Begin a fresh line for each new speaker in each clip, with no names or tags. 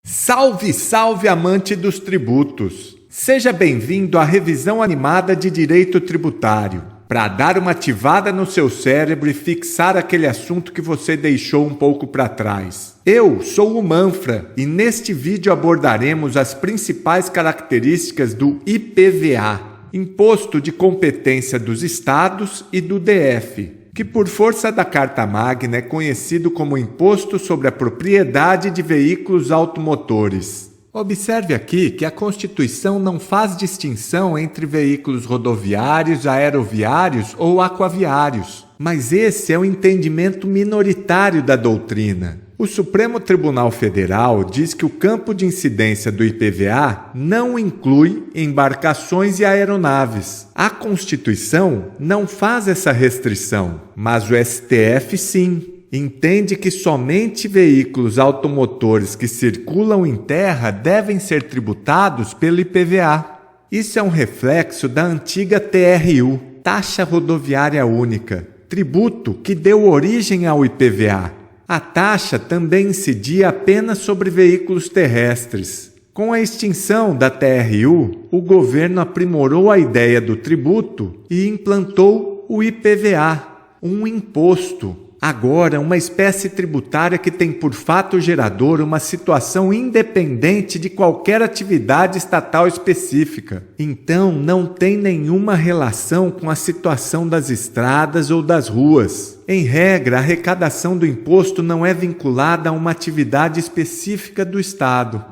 Salve, salve, amante dos tributos! Seja bem-vindo à revisão animada de direito tributário, para dar uma ativada no seu cérebro e fixar aquele assunto que você deixou um pouco para trás. Eu sou o Manfra e neste vídeo abordaremos as principais características do IPVA, Imposto de Competência dos Estados e do DF, que por força da Carta Magna é conhecido como Imposto sobre a Propriedade de Veículos Automotores. Observe aqui que a Constituição não faz distinção entre veículos rodoviários, aeroviários ou aquaviários, mas esse é o entendimento minoritário da doutrina. O Supremo Tribunal Federal diz que o campo de incidência do IPVA não inclui embarcações e aeronaves. A Constituição não faz essa restrição, mas o STF sim. Entende que somente veículos automotores que circulam em terra devem ser tributados pelo IPVA. Isso é um reflexo da antiga TRU, Taxa Rodoviária Única, tributo que deu origem ao IPVA. A taxa também incidia apenas sobre veículos terrestres. Com a extinção da TRU, o governo aprimorou a ideia do tributo e implantou o IPVA, um imposto. Agora, uma espécie tributária que tem por fato gerador uma situação independente de qualquer atividade estatal específica. Então, não tem nenhuma relação com a situação das estradas ou das ruas. Em regra, a arrecadação do imposto não é vinculada a uma atividade específica do Estado.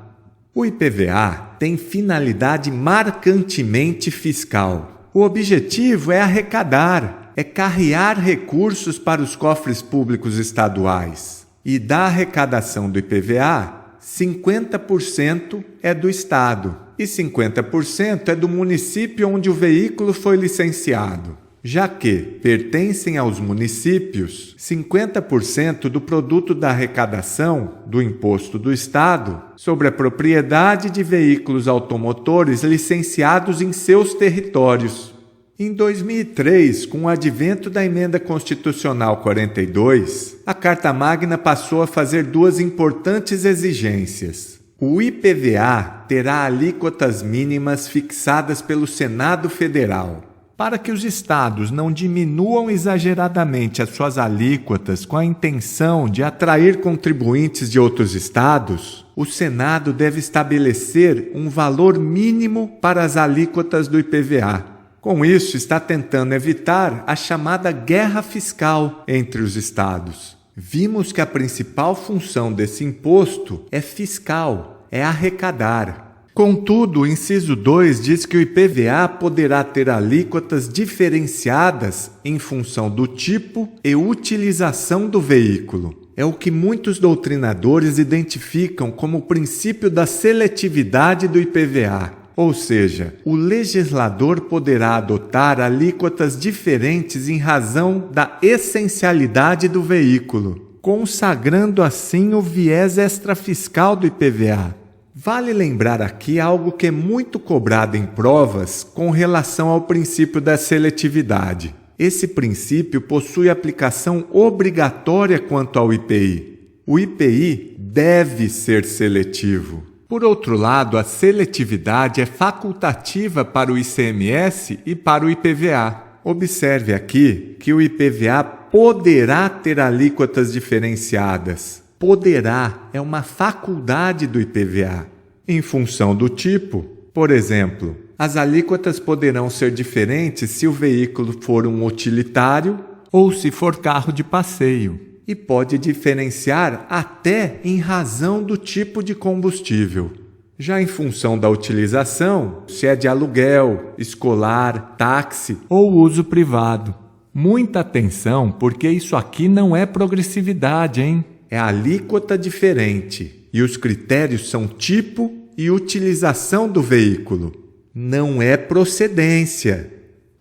O IPVA tem finalidade marcantemente fiscal. O objetivo é arrecadar, é carrear recursos para os cofres públicos estaduais. E da arrecadação do IPVA, 50% é do Estado e 50% é do município onde o veículo foi licenciado. Já que pertencem aos municípios, 50% do produto da arrecadação do imposto do Estado sobre a propriedade de veículos automotores licenciados em seus territórios. Em 2003, com o advento da Emenda Constitucional 42, a Carta Magna passou a fazer duas importantes exigências. O IPVA terá alíquotas mínimas fixadas pelo Senado Federal. Para que os estados não diminuam exageradamente as suas alíquotas com a intenção de atrair contribuintes de outros estados, o Senado deve estabelecer um valor mínimo para as alíquotas do IPVA. Com isso, está tentando evitar a chamada guerra fiscal entre os estados. Vimos que a principal função desse imposto é fiscal, é arrecadar. Contudo, o inciso 2 diz que o IPVA poderá ter alíquotas diferenciadas em função do tipo e utilização do veículo. É o que muitos doutrinadores identificam como o princípio da seletividade do IPVA. Ou seja, o legislador poderá adotar alíquotas diferentes em razão da essencialidade do veículo, consagrando assim o viés extrafiscal do IPVA. Vale lembrar aqui algo que é muito cobrado em provas com relação ao princípio da seletividade. Esse princípio possui aplicação obrigatória quanto ao IPI. O IPI deve ser seletivo. Por outro lado, a seletividade é facultativa para o ICMS e para o IPVA. Observe aqui que o IPVA poderá ter alíquotas diferenciadas. Poderá é uma faculdade do IPVA. Em função do tipo, por exemplo, as alíquotas poderão ser diferentes se o veículo for um utilitário ou se for carro de passeio. E pode diferenciar até em razão do tipo de combustível. Já em função da utilização, se é de aluguel, escolar, táxi ou uso privado. Muita atenção, porque isso aqui não é progressividade, hein? É alíquota diferente e os critérios são tipo e utilização do veículo. Não é procedência.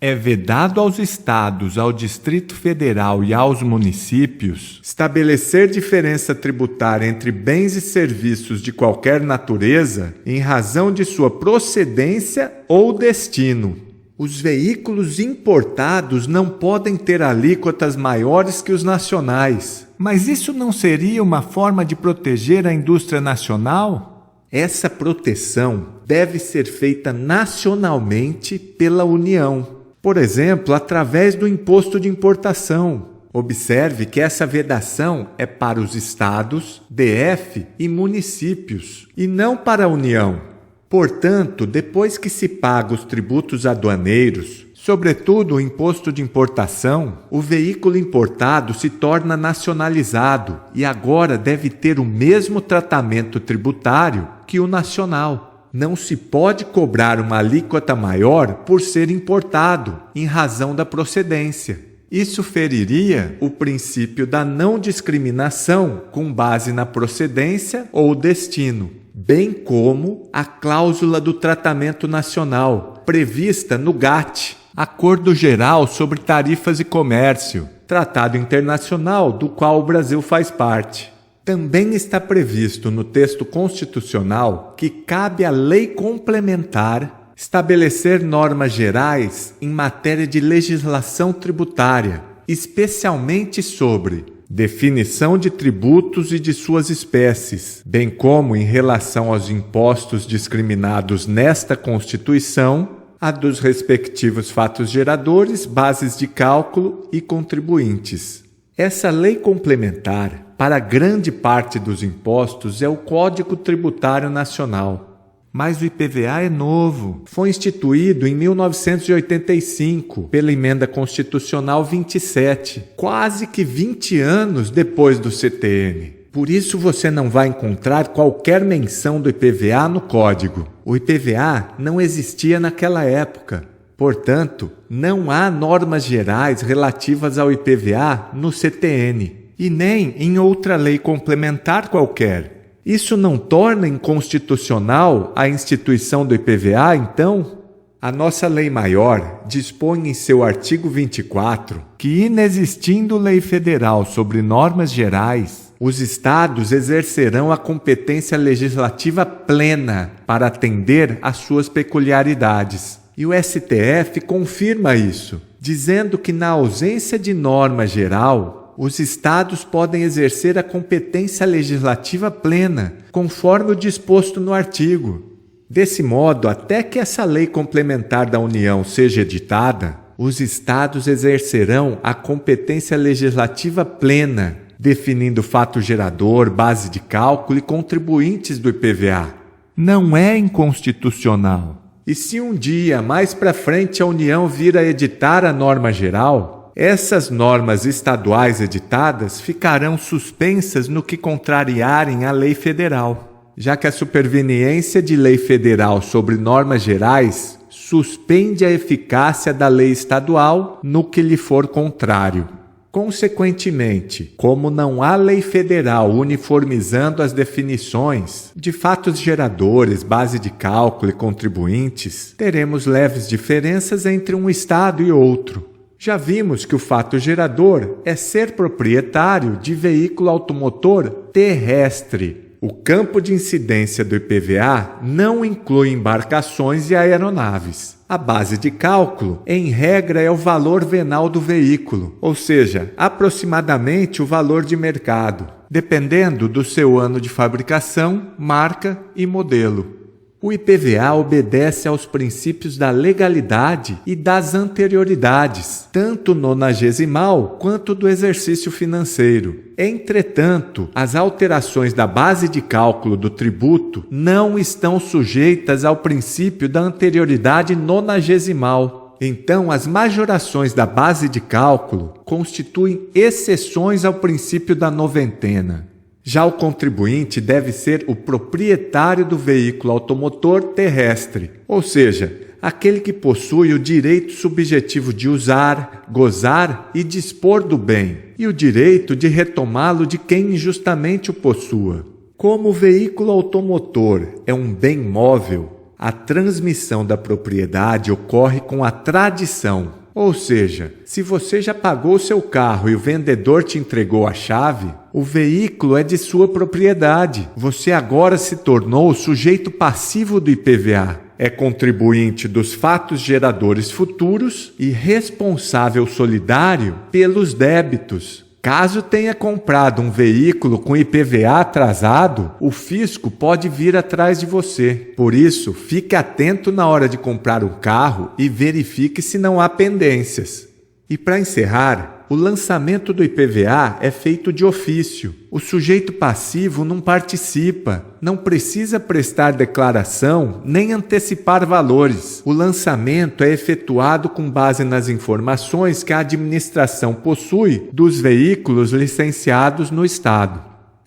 É vedado aos estados, ao Distrito Federal e aos municípios estabelecer diferença tributária entre bens e serviços de qualquer natureza em razão de sua procedência ou destino. Os veículos importados não podem ter alíquotas maiores que os nacionais. Mas isso não seria uma forma de proteger a indústria nacional? Essa proteção deve ser feita nacionalmente pela União, por exemplo, através do imposto de importação. Observe que essa vedação é para os estados, DF e municípios, e não para a União. Portanto, depois que se paga os tributos aduaneiros, sobretudo o imposto de importação, o veículo importado se torna nacionalizado e agora deve ter o mesmo tratamento tributário que o nacional. Não se pode cobrar uma alíquota maior por ser importado, em razão da procedência. Isso feriria o princípio da não discriminação com base na procedência ou destino, bem como a cláusula do tratamento nacional, prevista no GATT, Acordo Geral sobre Tarifas e Comércio, tratado internacional do qual o Brasil faz parte. Também está previsto no texto constitucional que cabe à lei complementar estabelecer normas gerais em matéria de legislação tributária, especialmente sobre definição de tributos e de suas espécies, bem como em relação aos impostos discriminados nesta Constituição, a dos respectivos fatos geradores, bases de cálculo e contribuintes. Essa lei complementar, para grande parte dos impostos, é o Código Tributário Nacional. Mas o IPVA é novo. Foi instituído em 1985 pela Emenda Constitucional 27, quase que 20 anos depois do CTN. Por isso você não vai encontrar qualquer menção do IPVA no Código. O IPVA não existia naquela época. Portanto, não há normas gerais relativas ao IPVA no CTN e nem em outra lei complementar qualquer. Isso não torna inconstitucional a instituição do IPVA, então? A nossa lei maior dispõe em seu artigo 24 que, inexistindo lei federal sobre normas gerais, os estados exercerão a competência legislativa plena para atender às suas peculiaridades. E o STF confirma isso, dizendo que, na ausência de norma geral, os estados podem exercer a competência legislativa plena, conforme o disposto no artigo. Desse modo, até que essa lei complementar da União seja editada, os estados exercerão a competência legislativa plena, definindo fato gerador, base de cálculo e contribuintes do IPVA. Não é inconstitucional. E se um dia, mais para frente, a União vir a editar a norma geral, essas normas estaduais editadas ficarão suspensas no que contrariarem a lei federal, já que a superveniência de lei federal sobre normas gerais suspende a eficácia da lei estadual no que lhe for contrário. Consequentemente, como não há lei federal uniformizando as definições de fatos geradores, base de cálculo e contribuintes, teremos leves diferenças entre um estado e outro. Já vimos que o fato gerador é ser proprietário de veículo automotor terrestre. O campo de incidência do IPVA não inclui embarcações e aeronaves. A base de cálculo, em regra, é o valor venal do veículo, ou seja, aproximadamente o valor de mercado, dependendo do seu ano de fabricação, marca e modelo. O IPVA obedece aos princípios da legalidade e das anterioridades, tanto nonagesimal quanto do exercício financeiro. Entretanto, as alterações da base de cálculo do tributo não estão sujeitas ao princípio da anterioridade nonagesimal. Então, as majorações da base de cálculo constituem exceções ao princípio da noventena. Já o contribuinte deve ser o proprietário do veículo automotor terrestre, ou seja, aquele que possui o direito subjetivo de usar, gozar e dispor do bem, e o direito de retomá-lo de quem injustamente o possua. Como o veículo automotor é um bem móvel, a transmissão da propriedade ocorre com a tradição. Ou seja, se você já pagou seu carro e o vendedor te entregou a chave, o veículo é de sua propriedade. Você agora se tornou o sujeito passivo do IPVA. É contribuinte dos fatos geradores futuros e responsável solidário pelos débitos. Caso tenha comprado um veículo com IPVA atrasado, o fisco pode vir atrás de você. Por isso, fique atento na hora de comprar um carro e verifique se não há pendências. E para encerrar, o lançamento do IPVA é feito de ofício. O sujeito passivo não participa, não precisa prestar declaração nem antecipar valores. O lançamento é efetuado com base nas informações que a administração possui dos veículos licenciados no Estado.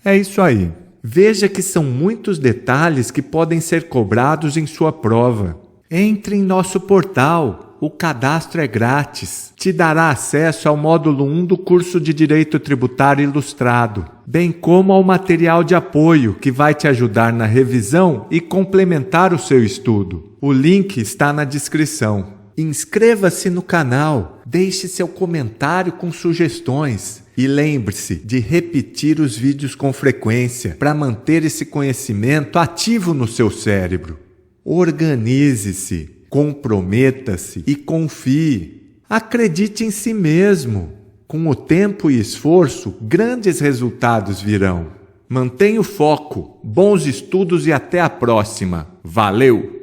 É isso aí. Veja que são muitos detalhes que podem ser cobrados em sua prova. Entre em nosso portal. O cadastro é grátis. Te dará acesso ao módulo 1 do curso de Direito Tributário Ilustrado, bem como ao material de apoio que vai te ajudar na revisão e complementar o seu estudo. O link está na descrição. Inscreva-se no canal, deixe seu comentário com sugestões e lembre-se de repetir os vídeos com frequência para manter esse conhecimento ativo no seu cérebro. Organize-se. Comprometa-se e confie. Acredite em si mesmo. Com o tempo e esforço, grandes resultados virão. Mantenha o foco, bons estudos e até a próxima. Valeu!